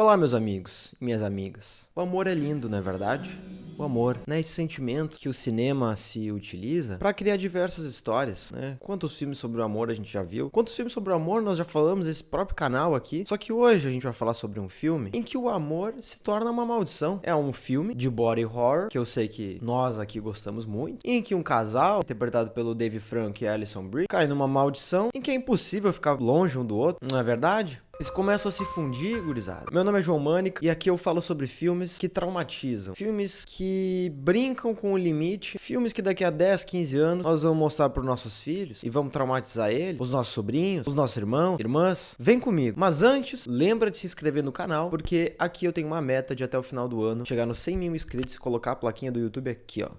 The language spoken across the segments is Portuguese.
Olá, meus amigos e minhas amigas. O amor é lindo, não é verdade? O amor, né? Esse sentimento que o cinema se utiliza para criar diversas histórias, né? Quantos filmes sobre o amor a gente já viu? Quantos filmes sobre o amor nós já falamos nesse próprio canal aqui? Só que hoje a gente vai falar sobre um filme em que o amor se torna uma maldição. É um filme de body horror, que eu sei que nós aqui gostamos muito, em que um casal, interpretado pelo Dave Franco e Alison Brie, cai numa maldição em que é impossível ficar longe um do outro, não é verdade? Eles começam a se fundir, gurizada. Meu nome é João Mânica e aqui eu falo sobre filmes que traumatizam. Filmes que brincam com o limite. Filmes que daqui a 10, 15 anos nós vamos mostrar para os nossos filhos e vamos traumatizar eles, os nossos sobrinhos, os nossos irmãos, irmãs. Vem comigo. Mas antes, lembra de se inscrever no canal, porque aqui eu tenho uma meta de até o final do ano chegar nos 100 mil inscritos e colocar a plaquinha do YouTube aqui, ó.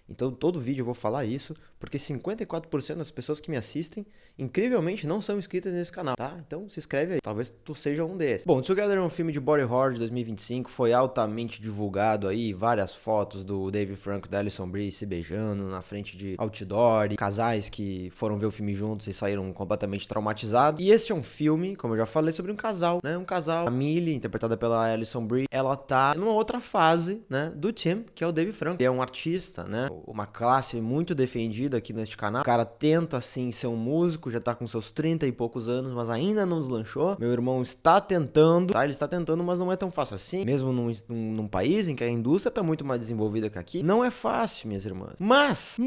Então todo vídeo eu vou falar isso, porque 54% das pessoas que me assistem, incrivelmente, não são inscritas nesse canal, tá? Então se inscreve aí, talvez tu seja um desses. Bom, Together é um filme de body horror de 2025, foi altamente divulgado aí, várias fotos do Dave Franco e da Alison Brie se beijando na frente de outdoor, e casais que foram ver o filme juntos e saíram completamente traumatizados. E este é um filme, como eu já falei, sobre um casal, né? Um casal, a Millie, interpretada pela Alison Brie, ela tá numa outra fase, né, do Tim, que é o Dave Franco, que é um artista, né? Uma classe muito defendida aqui neste canal. O cara tenta, assim, ser um músico, já tá com seus 30 e poucos anos, mas ainda não deslanchou. Meu irmão está tentando, tá? Ele está tentando, mas não é tão fácil assim. Mesmo num país em que a indústria tá muito mais desenvolvida que aqui, não é fácil, minhas irmãs. Mas,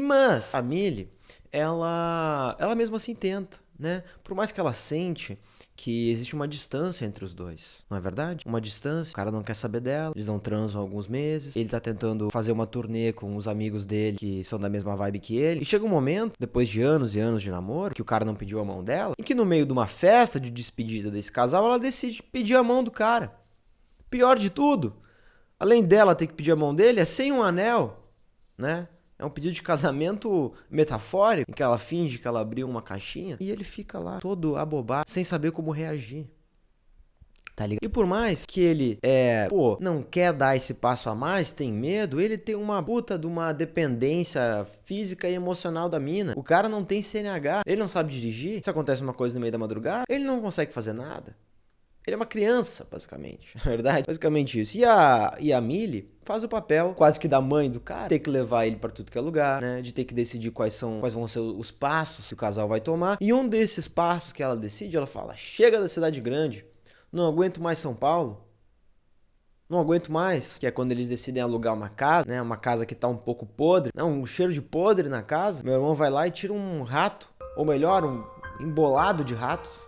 a Millie, ela mesmo assim tenta, né? Por mais que ela sente que existe uma distância entre os dois, não é verdade? Uma distância, o cara não quer saber dela, eles não transam há alguns meses, ele tá tentando fazer uma turnê com os amigos dele que são da mesma vibe que ele, e chega um momento, depois de anos e anos de namoro, que o cara não pediu a mão dela, em que no meio de uma festa de despedida desse casal, ela decide pedir a mão do cara. Pior de tudo, além dela ter que pedir a mão dele, é sem um anel, né? É um pedido de casamento metafórico, em que ela finge que ela abriu uma caixinha e ele fica lá todo abobado, sem saber como reagir. Tá ligado? E por mais que ele, não quer dar esse passo a mais, tem medo, ele tem uma puta de uma dependência física e emocional da mina. O cara não tem CNH, ele não sabe dirigir. Se acontece uma coisa no meio da madrugada, ele não consegue fazer nada. Ele é uma criança, basicamente, na verdade. Basicamente isso. E a Millie faz o papel quase que da mãe do cara, ter que levar ele pra tudo que é lugar, né? De ter que decidir quais vão ser os passos que o casal vai tomar. E um desses passos que ela decide, ela fala: chega da cidade grande, não aguento mais São Paulo. Não aguento mais, que é quando eles decidem alugar uma casa, né? Uma casa que tá um pouco podre, um cheiro de podre na casa. Meu irmão vai lá e tira um rato, ou melhor, um embolado de ratos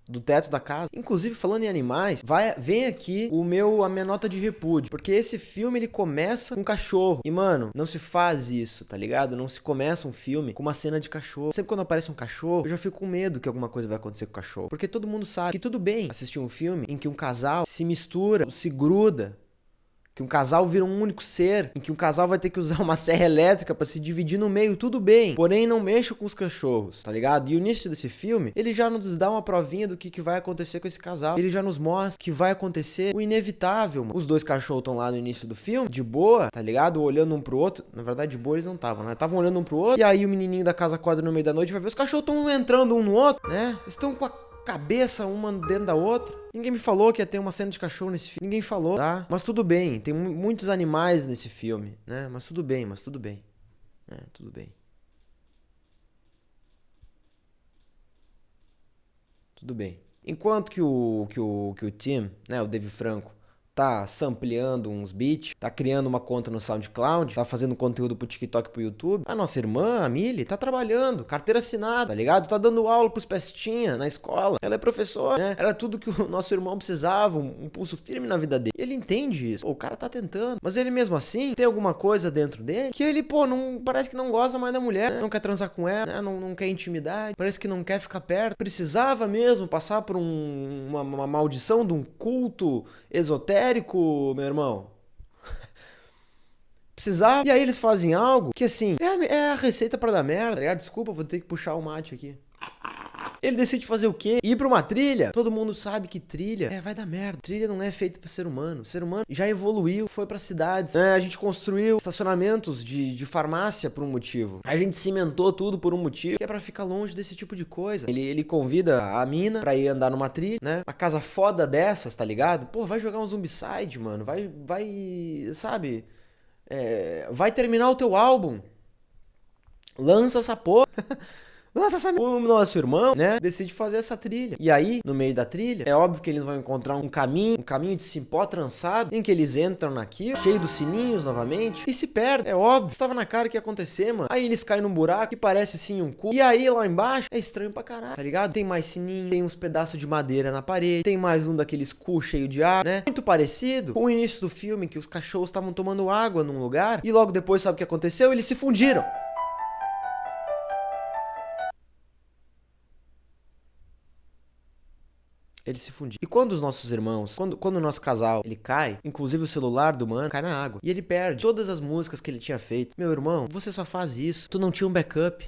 do teto da casa. Inclusive, falando em animais, vem aqui a minha nota de repúdio, porque esse filme ele começa com um cachorro. E mano, não se faz isso, tá ligado? Não se começa um filme com uma cena de cachorro. Sempre quando aparece um cachorro, eu já fico com medo que alguma coisa vai acontecer com o cachorro, porque todo mundo sabe que tudo bem assistir um filme em que um casal se mistura, se gruda, que um casal vira um único ser, em que um casal vai ter que usar uma serra elétrica pra se dividir no meio, tudo bem. Porém, não mexa com os cachorros, tá ligado? E o início desse filme, ele já nos dá uma provinha do que vai acontecer com esse casal. Ele já nos mostra que vai acontecer o inevitável, mano. Os dois cachorros estão lá no início do filme, de boa, tá ligado? Olhando um pro outro. Na verdade, de boa eles não estavam, né? Estavam olhando um pro outro. E aí o menininho da casa acorda no meio da noite e vai ver os cachorros estão entrando um no outro, né? Estão com a cabeça uma dentro da outra. Ninguém me falou que ia ter uma cena de cachorro nesse filme. Ninguém falou, tá? Mas tudo bem. Tem muitos animais nesse filme, né? Mas tudo bem. Tudo bem. Tudo bem. Enquanto que o Tim, né, o Dave Franco, tá sampleando uns beats, tá criando uma conta no SoundCloud, tá fazendo conteúdo pro TikTok e pro YouTube, a nossa irmã, a Millie, tá trabalhando, carteira assinada, tá ligado? Tá dando aula pros pestinha na escola. Ela é professora, né? Era tudo que o nosso irmão precisava, um pulso firme na vida dele. Ele entende isso. Pô, o cara tá tentando. Mas ele mesmo assim, tem alguma coisa dentro dele que ele, parece que não gosta mais da mulher, né? Não quer transar com ela, né? Não quer intimidade, parece que não quer ficar perto. Precisava mesmo passar por uma maldição de um culto esotérico, meu irmão. Precisava. E aí eles fazem algo que, assim, é a receita pra dar merda, tá ligado? Desculpa, vou ter que puxar o mate aqui. Ele decide fazer o quê? Ir pra uma trilha. Todo mundo sabe que trilha vai dar merda. Trilha não é feita pro ser humano. O ser humano já evoluiu, foi pra cidades. A gente construiu estacionamentos de farmácia por um motivo. A gente cimentou tudo por um motivo, que é pra ficar longe desse tipo de coisa. Ele convida a mina pra ir andar numa trilha, né? Uma casa foda dessas, tá ligado? Pô, vai jogar um Zombicide, mano. Sabe? Vai terminar o teu álbum. Lança essa porra. O nosso irmão, né, decide fazer essa trilha. E aí, no meio da trilha, é óbvio que eles vão encontrar um caminho de cipó trançado, em que eles entram naquilo, cheio dos sininhos novamente, e se perdem. É óbvio, estava na cara que ia acontecer, mano. Aí eles caem num buraco que parece assim um cu. E aí, lá embaixo, é estranho pra caralho, tá ligado? Tem mais sininho, tem uns pedaços de madeira na parede, tem mais um daqueles cu cheio de água, né? Muito parecido com o início do filme, que os cachorros estavam tomando água num lugar, e logo depois, sabe o que aconteceu? Eles se fundiram. Ele se fundiu. E quando os nossos irmãos, quando o nosso casal, ele cai, inclusive o celular do mano cai na água. E ele perde todas as músicas que ele tinha feito. Meu irmão, você só faz isso. Tu não tinha um backup.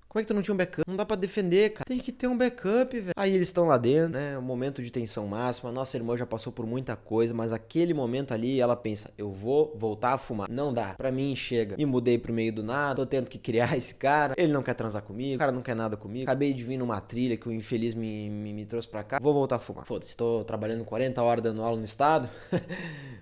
Como é que tu não tinha um backup? Não dá pra defender, cara. Tem que ter um backup, velho. Aí eles estão lá dentro, né? Um momento de tensão máxima. Nossa irmã já passou por muita coisa, mas aquele momento ali, ela pensa, eu vou voltar a fumar. Não dá. Pra mim, chega. Me mudei pro meio do nada, tô tendo que criar esse cara. Ele não quer transar comigo, o cara não quer nada comigo. Acabei de vir numa trilha que o infeliz me trouxe pra cá. Vou voltar a fumar. Foda-se, tô trabalhando 40 horas dando aula no estado.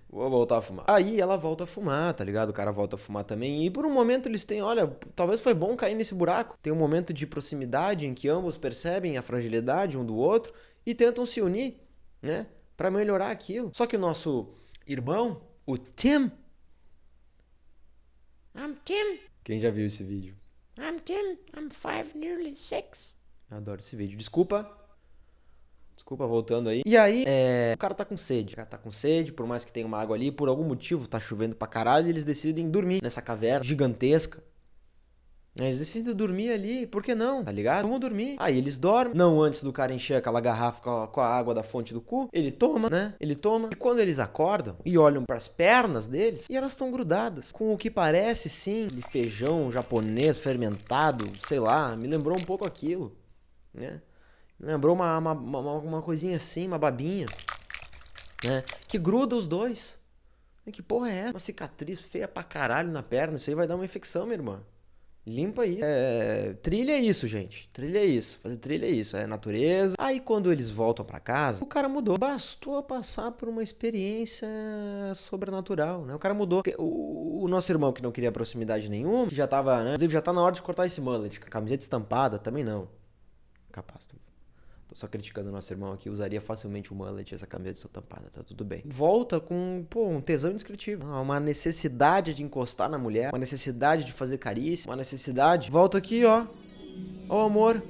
Vou voltar a fumar. Aí ela volta a fumar, tá ligado? O cara volta a fumar também. E por um momento eles têm, olha, talvez foi bom cair nesse buraco. Tem um momento de proximidade em que ambos percebem a fragilidade um do outro e tentam se unir, né? Pra melhorar aquilo. Só que o nosso irmão, o Tim... I'm Tim. Quem já viu esse vídeo? I'm Tim. I'm 5, nearly 6. Eu adoro esse vídeo. Desculpa, voltando aí. E aí, o cara tá com sede. O cara tá com sede, por mais que tenha uma água ali, por algum motivo tá chovendo pra caralho, e eles decidem dormir nessa caverna gigantesca. Eles decidem dormir ali, por que não? Tá ligado? Vamos dormir. Aí eles dormem, não antes do cara encher aquela garrafa com a água da fonte do cu. Ele toma, né? Ele toma. E quando eles acordam e olham pras pernas deles, e elas estão grudadas com o que parece, sim, de feijão japonês fermentado, sei lá, me lembrou um pouco aquilo, né? Lembrou uma coisinha assim, uma babinha, né? Que gruda os dois. Que porra é essa? Uma cicatriz feia pra caralho na perna. Isso aí vai dar uma infecção, minha irmã. Limpa aí. Trilha é isso, gente. Trilha é isso. Fazer trilha é isso. É natureza. Aí quando eles voltam pra casa, o cara mudou. Bastou passar por uma experiência sobrenatural, né? O cara mudou. O nosso irmão que não queria proximidade nenhuma, que já tava, né? Inclusive já tá na hora de cortar esse mullet. Camiseta estampada, também não. Capaz, tô só criticando o nosso irmão aqui, usaria facilmente o mullet, essa camiseta estampada, tá tudo bem. Volta com, um tesão indescritível. Uma necessidade de encostar na mulher, uma necessidade de fazer carícia, uma necessidade... Volta aqui, ó. Ó o amor.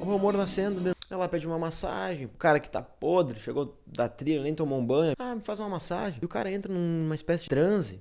Ó o amor nascendo dentro. Ela pede uma massagem. O cara que tá podre, chegou da trilha, nem tomou um banho. Ah, me faz uma massagem. E o cara entra numa espécie de transe,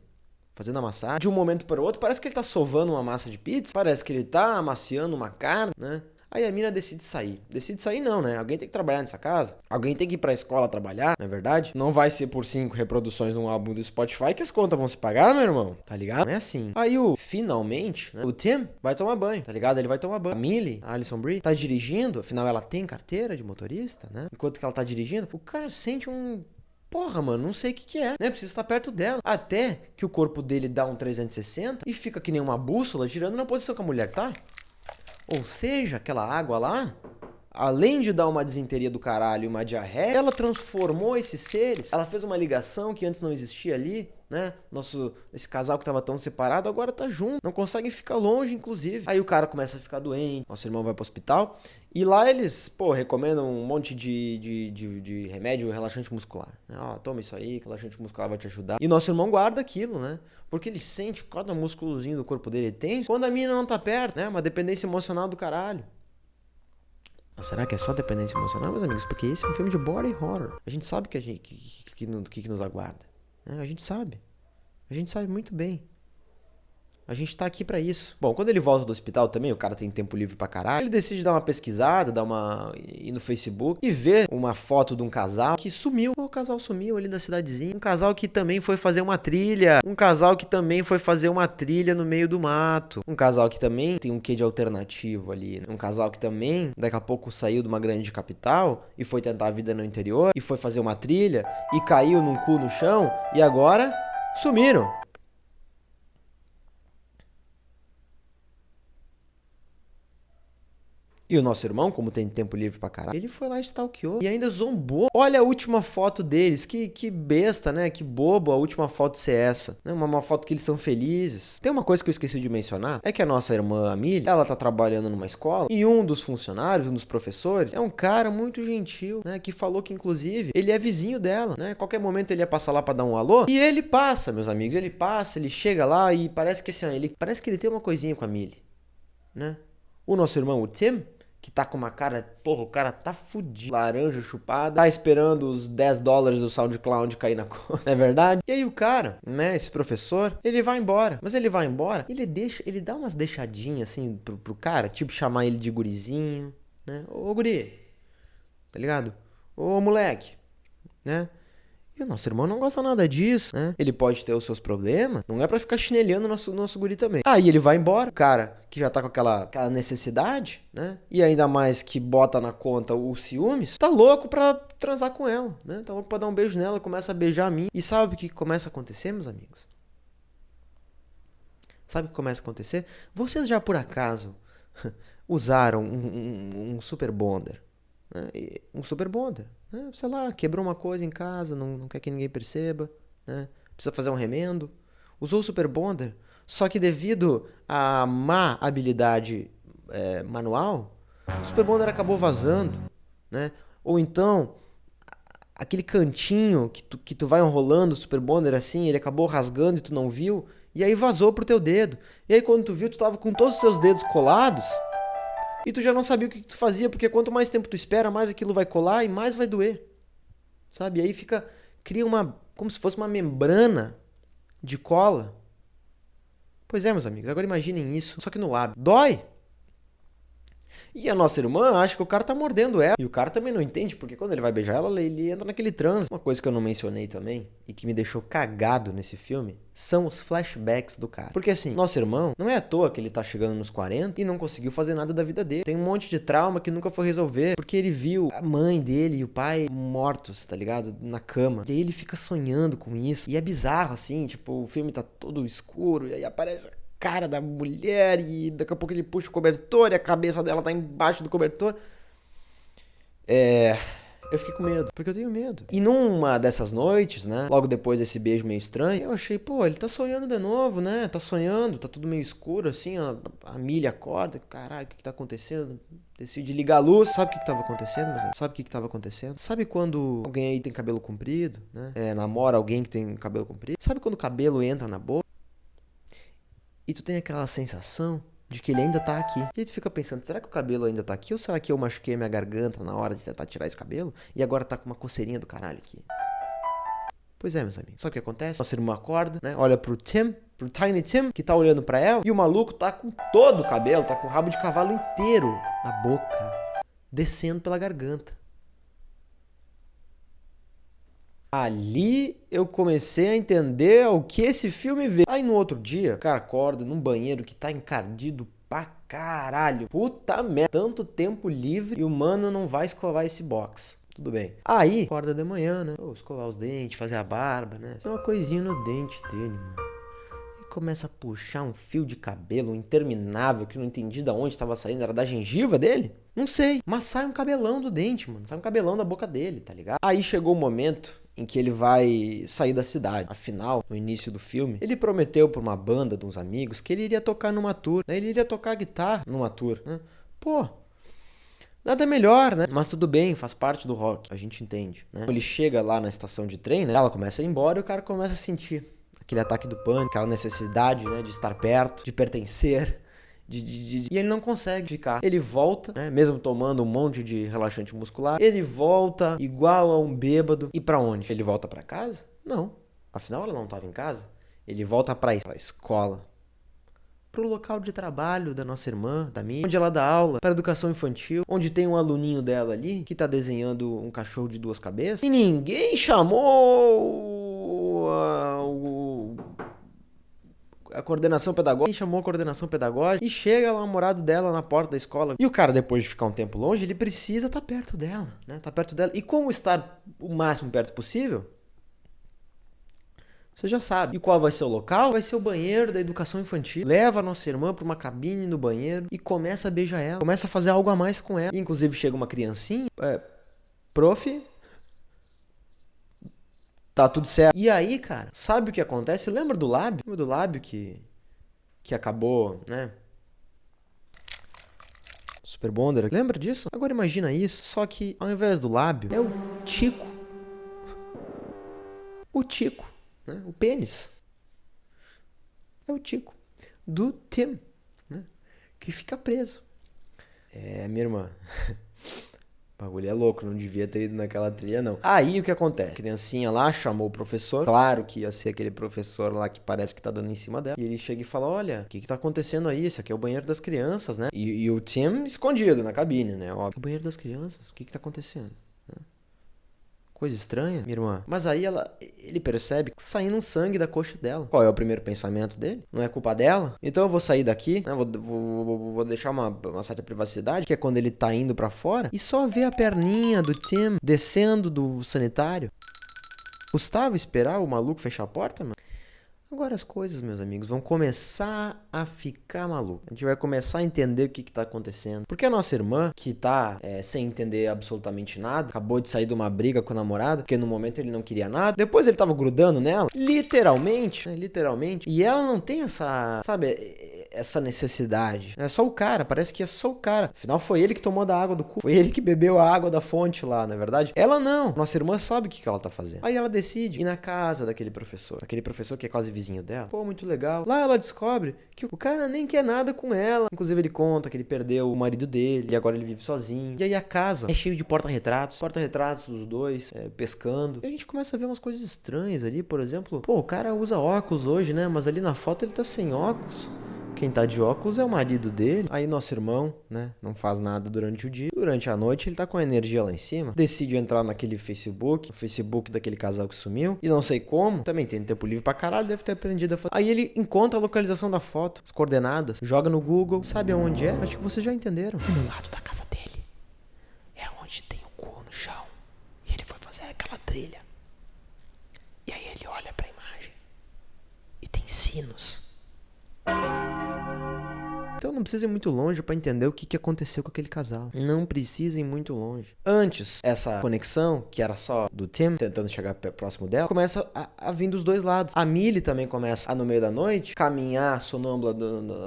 fazendo a massagem. De um momento para o outro, parece que ele tá sovando uma massa de pizza. Parece que ele tá amaciando uma carne, né? Aí a mina decide sair. Decide sair não, né? Alguém tem que trabalhar nessa casa. Alguém tem que ir pra escola trabalhar, não é verdade? Não vai ser por 5 reproduções de um álbum do Spotify que as contas vão se pagar, meu irmão. Tá ligado? Não é assim. Aí finalmente, né, o Tim vai tomar banho, tá ligado? Ele vai tomar banho. A Millie, a Alison Brie, tá dirigindo. Afinal, ela tem carteira de motorista, né? Enquanto que ela tá dirigindo, o cara sente um... Porra, mano, não sei o que é, né? Preciso estar perto dela. Até que o corpo dele dá um 360 e fica que nem uma bússola girando na posição que a mulher tá. Ou seja, aquela água lá, além de dar uma desinteria do caralho e uma diarreia, ela transformou esses seres. Ela fez uma ligação que antes não existia ali, né? Esse casal que tava tão separado agora tá junto. Não conseguem ficar longe, inclusive. Aí o cara começa a ficar doente. Nosso irmão vai pro hospital. E lá eles, recomendam um monte de remédio relaxante muscular. Ó, toma isso aí, que relaxante muscular vai te ajudar. E nosso irmão guarda aquilo, né? Porque ele sente cada músculozinho do corpo dele tem quando a mina não tá perto, né? Uma dependência emocional do caralho. Mas será que é só dependência emocional, meus amigos? Porque esse é um filme de body horror. A gente sabe que nos aguarda. Né? A gente sabe. A gente sabe muito bem. A gente tá aqui pra isso. Bom, quando ele volta do hospital também, o cara tem tempo livre pra caralho, ele decide dar uma pesquisada, ir no Facebook e ver uma foto de um casal que sumiu. O casal sumiu ali da cidadezinha. Um casal que também foi fazer uma trilha. Um casal que também foi fazer uma trilha no meio do mato. Um casal que também tem um quê de alternativo ali, né? Um casal que também, daqui a pouco, saiu de uma grande capital e foi tentar a vida no interior e foi fazer uma trilha e caiu num cu no chão e agora sumiram. E o nosso irmão, como tem tempo livre pra caralho, ele foi lá e stalkeou e ainda zombou. Olha a última foto deles, que besta, né? Que bobo a última foto ser essa. Né? Uma foto que eles estão felizes. Tem uma coisa que eu esqueci de mencionar, é que a nossa irmã Amelie, ela tá trabalhando numa escola e um dos funcionários, um dos professores, é um cara muito gentil, né? Que falou que, inclusive, ele é vizinho dela, né? Qualquer momento ele ia passar lá pra dar um alô. E ele passa, meus amigos, ele passa, ele chega lá e parece que assim, parece que ele tem uma coisinha com a Amelie, né? O nosso irmão, o Tim, que tá com uma cara, porra, o cara tá fudido, laranja chupada, tá esperando os $10 do SoundCloud cair na conta, não é verdade? E aí o cara, né, esse professor, ele vai embora, mas ele vai embora, ele dá umas deixadinhas assim pro cara, tipo chamar ele de gurizinho, né, ô guri, tá ligado? Ô moleque, né? E o nosso irmão não gosta nada disso, né? Ele pode ter os seus problemas, não é pra ficar chinelhando o nosso guri também. Aí ele vai embora, o cara que já tá com aquela necessidade, né? E ainda mais que bota na conta os ciúmes, tá louco pra transar com ela, né? Tá louco pra dar um beijo nela, começa a beijar a mim. E sabe o que começa a acontecer, meus amigos? Sabe o que começa a acontecer? Vocês já por acaso usaram um super bonder? Né? Um super bonder, né? Sei lá, quebrou uma coisa em casa, não quer que ninguém perceba, né? Precisa fazer um remendo, usou o super bonder, só que devido à má habilidade manual, o super bonder acabou vazando, né? Ou então aquele cantinho que tu vai enrolando o super bonder assim, ele acabou rasgando e tu não viu, e aí vazou pro teu dedo. E aí quando tu viu, tu tava com todos os seus dedos colados. E tu já não sabia o que tu fazia, porque quanto mais tempo tu espera, mais aquilo vai colar e mais vai doer. Sabe? E aí cria como se fosse uma membrana de cola. Pois é, meus amigos, agora imaginem isso, só que no lábio. Dói! E a nossa irmã acha que o cara tá mordendo ela. E o cara também não entende, porque quando ele vai beijar ela, ele entra naquele transe. Uma coisa que eu não mencionei também, e que me deixou cagado nesse filme, são os flashbacks do cara. Porque assim, nosso irmão, não é à toa que ele tá chegando nos 40 e não conseguiu fazer nada da vida dele. Tem um monte de trauma que nunca foi resolver, porque ele viu a mãe dele e o pai mortos, tá ligado? Na cama. E aí ele fica sonhando com isso. E é bizarro, assim, tipo, o filme tá todo escuro, e aí aparece cara da mulher e daqui a pouco ele puxa o cobertor e a cabeça dela tá embaixo do cobertor. Eu fiquei com medo, porque eu tenho medo. E numa dessas noites, né, logo depois desse beijo meio estranho, eu achei, pô, ele tá sonhando de novo, né, tá sonhando, tá tudo meio escuro assim, a Millie acorda, caralho, o que tá acontecendo? Decide ligar a luz. Sabe o que tava acontecendo, meus amigos? Sabe o que tava acontecendo? Sabe quando alguém aí tem cabelo comprido, né, namora alguém que tem cabelo comprido? Sabe quando o cabelo entra na boca? E tu tem aquela sensação de que ele ainda tá aqui. E aí tu fica pensando, será que o cabelo ainda tá aqui? Ou será que eu machuquei minha garganta na hora de tentar tirar esse cabelo? E agora tá com uma coceirinha do caralho aqui. Pois é, meus amigos. Sabe o que acontece? Nossa irmã acorda, né? Olha pro Tiny Tim, que tá olhando pra ela. E o maluco tá com todo o cabelo, tá com o rabo de cavalo inteiro na boca, descendo pela garganta. Ali eu comecei a entender o que esse filme vê. Aí no outro dia, o cara acorda num banheiro que tá encardido pra caralho. Puta merda. Tanto tempo livre e o mano não vai escovar esse box. Tudo bem. Aí, acorda de manhã, né? Escovar os dentes, fazer a barba, né? Tem uma coisinha no dente dele, mano. E começa a puxar um fio de cabelo interminável que eu não entendi de onde tava saindo. Era da gengiva dele? Não sei. Mas sai um cabelão do dente, mano. Sai um cabelão da boca dele, tá ligado? Aí chegou o momento em que ele vai sair da cidade. Afinal, no início do filme, ele prometeu pra uma banda de uns amigos que ele iria tocar numa tour, né? Ele iria tocar guitarra numa tour, né? Pô, nada melhor, né? Mas tudo bem, faz parte do rock, a gente entende, né? Ele chega lá na estação de trem, né? Ela começa a ir embora e o cara começa a sentir aquele ataque do pânico, aquela necessidade, né, de estar perto, de pertencer. E ele não consegue ficar. Ele volta, né, mesmo tomando um monte de relaxante muscular, ele volta igual a um bêbado. E pra onde? Ele volta pra casa? Não. Afinal, ela não estava em casa. Ele volta pra escola. pro local de trabalho da nossa irmã, da minha, onde ela dá aula para educação infantil, onde tem um aluninho dela ali que tá desenhando um cachorro de 2 cabeças, e ninguém chamou a coordenação pedagógica. Quem chamou a coordenação pedagógica, e chega lá o namorado dela na porta da escola. E o cara, depois de ficar um tempo longe, ele precisa estar perto dela, né? Tá perto dela. E como estar o máximo perto possível? Você já sabe. E qual vai ser o local? Vai ser o banheiro da educação infantil. Leva a nossa irmã para uma cabine no banheiro e começa a beijar ela. Começa a fazer algo a mais com ela. E, inclusive chega uma criancinha. Prof, tá tudo certo. E aí, cara, sabe o que acontece? Lembra do lábio? Lembra do lábio que acabou, né? Super Bonder. Lembra disso? Agora imagina isso. Só que ao invés do lábio, é o tico. O tico. Né? O pênis é o tico do Tim, né? Que fica preso. Minha irmã, o bagulho é louco, não devia ter ido naquela trilha, não. Aí o que acontece? A criancinha lá chamou o professor, claro que ia ser aquele professor lá que parece que tá dando em cima dela, e ele chega e fala, olha, o que tá acontecendo aí? Esse aqui é o banheiro das crianças, né? E o Tim escondido na cabine, né? Óbvio. O banheiro das crianças, o que tá acontecendo? Coisa estranha, minha irmã. Mas aí ele percebe que saindo um sangue da coxa dela. Qual é o primeiro pensamento dele? Não é culpa dela? Então eu vou sair daqui, né? Vou deixar uma certa privacidade, que é quando ele tá indo pra fora, e só ver a perninha do Tim descendo do sanitário. Custava esperar o maluco fechar a porta, mano? Agora as coisas, meus amigos, vão começar a ficar maluco. A gente vai começar a entender o que tá acontecendo. Porque a nossa irmã, que tá sem entender absolutamente nada, acabou de sair de uma briga com o namorado, porque no momento ele não queria nada. Depois ele tava grudando nela, literalmente, né, literalmente. E ela não tem essa, sabe, essa necessidade. É só o cara, parece que é só o cara. Afinal, foi ele que tomou da água do cu. Foi ele que bebeu a água da fonte lá, não é verdade? Ela não. Nossa irmã sabe o que ela tá fazendo. Aí ela decide ir na casa daquele professor. Aquele professor que é quase vizinho dela. Pô, muito legal. Lá ela descobre que o cara nem quer nada com ela. Inclusive ele conta que ele perdeu o marido dele e agora ele vive sozinho. E aí a casa é cheio de porta-retratos. Porta-retratos dos dois pescando. E a gente começa a ver umas coisas estranhas ali. Por exemplo, pô, o cara usa óculos hoje, né? Mas ali na foto ele tá sem óculos. Quem tá de óculos é o marido dele. Aí nosso irmão, né, não faz nada durante o dia. Durante a noite ele tá com a energia lá em cima. Decide entrar naquele Facebook, o Facebook daquele casal que sumiu. E não sei como, também tem tempo livre pra caralho, deve ter aprendido a fazer. Aí ele encontra a localização da foto, as coordenadas, joga no Google. Sabe aonde é? Acho que vocês já entenderam. No lado da casa dele. É onde tem o cu no chão. E ele foi fazer aquela trilha. E aí ele olha pra imagem. E tem sinos. Então não precisa ir muito longe para entender o que aconteceu com aquele casal. Não precisa ir muito longe. Antes, essa conexão, que era só do Tim tentando chegar próximo dela, começa a vir dos dois lados. A Millie também começa a, no meio da noite, caminhar sonâmbula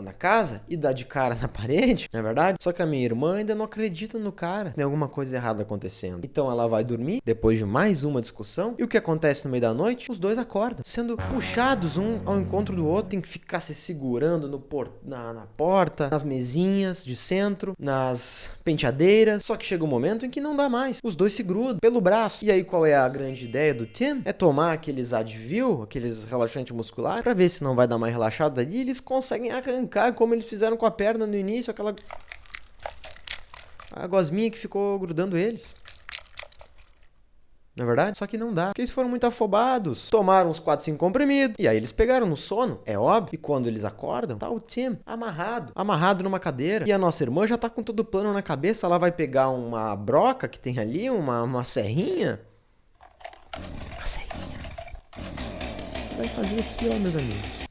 na casa e dar de cara na parede, não é verdade? Só que a minha irmã ainda não acredita no cara. Tem alguma coisa errada acontecendo. Então ela vai dormir, depois de mais uma discussão. E o que acontece no meio da noite? Os dois acordam, sendo puxados um ao encontro do outro. Tem que ficar se segurando na porta, nas mesinhas de centro, nas penteadeiras. Só que chega um momento em que não dá mais. Os dois se grudam pelo braço. E aí qual é a grande ideia do Tim? É tomar aqueles Advil, aqueles relaxantes musculares, pra ver se não vai dar mais relaxada ali. Eles conseguem arrancar, como eles fizeram com a perna no início, aquela a gosminha que ficou grudando eles. Não é verdade? Só que não dá, porque eles foram muito afobados. Tomaram uns 4, 5 comprimidos. E aí eles pegaram no sono, é óbvio. E quando eles acordam, tá o Tim amarrado numa cadeira. E a nossa irmã já tá com todo o plano na cabeça. Ela vai pegar uma broca que tem ali, uma serrinha. Uma serrinha. Vai fazer aqui, ó, meus amigos.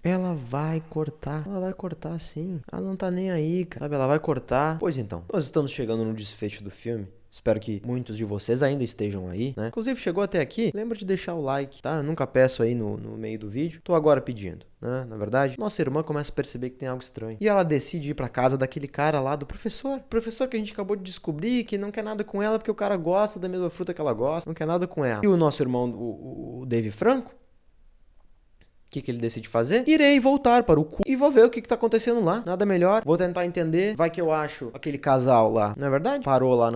Ela vai cortar sim. Ela não tá nem aí, cara. Sabe, ela vai cortar. Pois então, nós estamos chegando no desfecho do filme. Espero que muitos de vocês ainda estejam aí, né? Inclusive, chegou até aqui, lembra de deixar o like, tá? Eu nunca peço aí no meio do vídeo. Tô agora pedindo, né? Na verdade, nossa irmã começa a perceber que tem algo estranho. E ela decide ir pra casa daquele cara lá, do professor. Professor que a gente acabou de descobrir que não quer nada com ela porque o cara gosta da mesma fruta que ela gosta. Não quer nada com ela. E o nosso irmão, o Dave Franco, o que ele decide fazer? Irei voltar para o cu e vou ver o que tá acontecendo lá. Nada melhor. Vou tentar entender. Vai que eu acho aquele casal lá. Não é verdade? Parou lá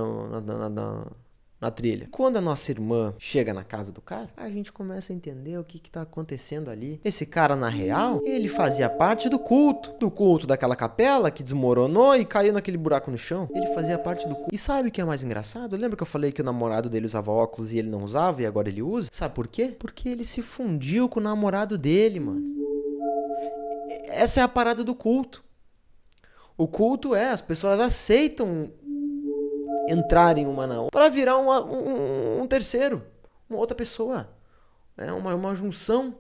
na trilha. Quando a nossa irmã chega na casa do cara, a gente começa a entender o que tá acontecendo ali. Esse cara, na real, ele fazia parte do culto daquela capela que desmoronou e caiu naquele buraco no chão. Ele fazia parte do culto. E sabe o que é mais engraçado? Lembra que eu falei que o namorado dele usava óculos e ele não usava e agora ele usa? Sabe por quê? Porque ele se fundiu com o namorado dele, mano. Essa é a parada do culto. O culto as pessoas aceitam entrarem uma na outra para virar um terceiro, uma outra pessoa. É uma junção.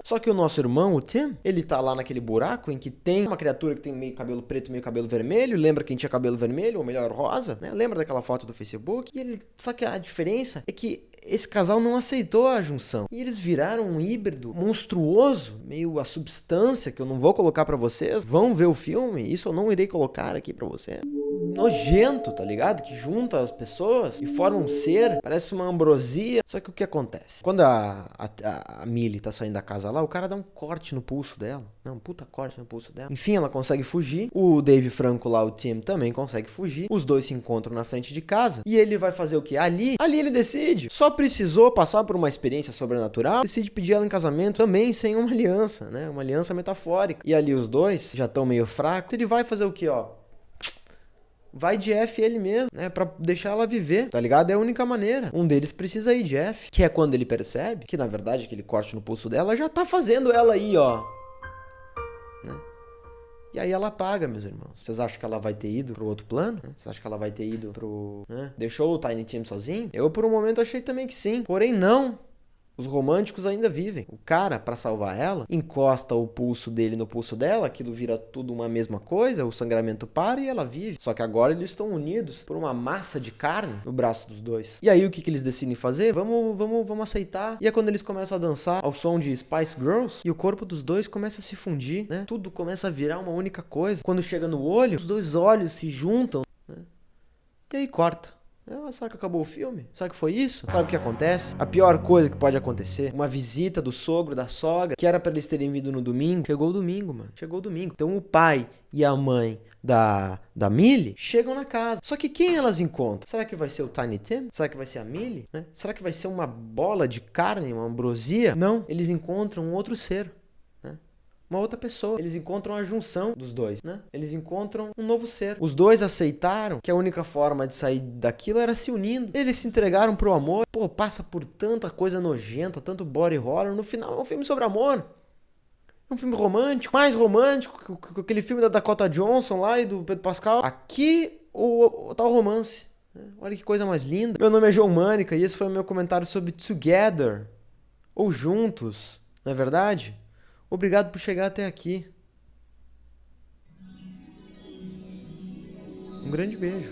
Só que o nosso irmão, o Tim, ele tá lá naquele buraco em que tem uma criatura que tem meio cabelo preto, meio cabelo vermelho. Lembra quem tinha cabelo vermelho, ou melhor, rosa, né? Lembra daquela foto do Facebook? Só que a diferença é que esse casal não aceitou a junção. E eles viraram um híbrido monstruoso, meio a substância, que eu não vou colocar pra vocês. Vão ver o filme, isso eu não irei colocar aqui pra vocês. Nojento, tá ligado? Que junta as pessoas e forma um ser, parece uma ambrosia. Só que o que acontece? Quando a Millie tá saindo da casa lá, o cara dá um corte no pulso dela. Não, um puta corte no pulso dela. Enfim, ela consegue fugir. O Dave Franco lá, o Tim, também consegue fugir. Os dois se encontram na frente de casa. E ele vai fazer o quê? Ali ele decide. Só precisou passar por uma experiência sobrenatural. Decide pedir ela em casamento também sem uma aliança, né? Uma aliança metafórica. E ali os dois já estão meio fracos. Ele vai fazer o quê, ó? Vai de F ele mesmo, né? Pra deixar ela viver, tá ligado? É a única maneira. Um deles precisa ir de F, que é quando ele percebe que, na verdade, aquele corte no pulso dela já tá fazendo ela ir, ó. Né? E aí ela apaga, meus irmãos. Vocês acham que ela vai ter ido pro outro plano? Vocês acham que ela vai ter ido pro... Né? Deixou o Tiny Tim sozinho? Eu, por um momento, achei também que sim. Porém, não. Os românticos ainda vivem. O cara, pra salvar ela, encosta o pulso dele no pulso dela, aquilo vira tudo uma mesma coisa, o sangramento para e ela vive. Só que agora eles estão unidos por uma massa de carne no braço dos dois. E aí o que eles decidem fazer? Vamos aceitar. E é quando eles começam a dançar ao som de Spice Girls e o corpo dos dois começa a se fundir, né? Tudo começa a virar uma única coisa. Quando chega no olho, os dois olhos se juntam, né? E aí corta. Será que acabou o filme? Será que foi isso? Sabe o que acontece? A pior coisa que pode acontecer, uma visita do sogro, da sogra, que era pra eles terem vindo no domingo, chegou o domingo, mano. Chegou o domingo. Então o pai e a mãe da Millie chegam na casa. Só que quem elas encontram? Será que vai ser o Tiny Tim? Será que vai ser a Millie? Né? Será que vai ser uma bola de carne, uma ambrosia? Não, eles encontram um outro ser. Uma outra pessoa. Eles encontram a junção dos dois, né? Eles encontram um novo ser. Os dois aceitaram que a única forma de sair daquilo era se unindo. Eles se entregaram pro amor. Pô, passa por tanta coisa nojenta, tanto body horror. No final é um filme sobre amor. É um filme romântico. Mais romântico que aquele filme da Dakota Johnson lá e do Pedro Pascal. Aqui, o tal romance. Olha que coisa mais linda. Meu nome é João Mânica e esse foi o meu comentário sobre Together. Ou Juntos, não é verdade? Obrigado por chegar até aqui. Um grande beijo.